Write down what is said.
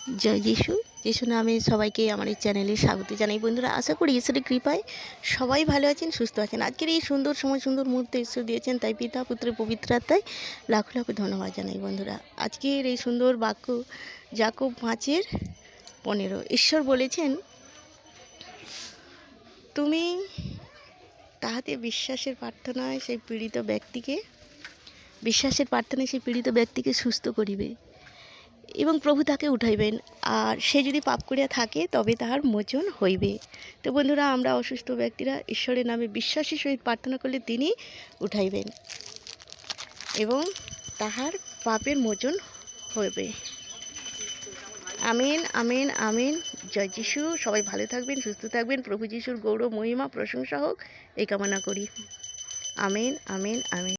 জয় যিশু। যিশু নামে সবাইকে আমার এই চ্যানেলে স্বাগত জানাই। বন্ধুরা, আশা করি ঈশ্বরের কৃপায় সবাই ভালো আছেন, সুস্থ আছেন। আজকের এই সুন্দর সময়, সুন্দর মুহূর্তে ঈশ্বর দিয়েছেন, তাই পিতা পুত্রের পবিত্র আত্মায় লাখো লাখো ধন্যবাদ জানাই। বন্ধুরা, আজকের এই সুন্দর বাক্য যাকব 5:15। ঈশ্বর বলেছেন, তুমি তাহাতে বিশ্বাসের প্রার্থনায় সেই পীড়িত ব্যক্তিকে সুস্থ করিবে এবং প্রভু তাকে উঠাইবেন, আর সে যদি পাপ করিয়া থাকে তবে তাহার মোচন হইবে। তো বন্ধুরা, আমরা অসুস্থ ব্যক্তিরা ঈশ্বরের নামে বিশ্বাসের সহিত প্রার্থনা করলে তিনি উঠাইবেন এবং তাহার পাপের মোচন হইবে। Amen, amen, amen. জয় যিশু। সবাই ভালো থাকবেন, সুস্থ থাকবেন। প্রভু যিশুর গৌরব, মহিমা, প্রশংসা হোক এই কামনা করি। Amen, amen, amen.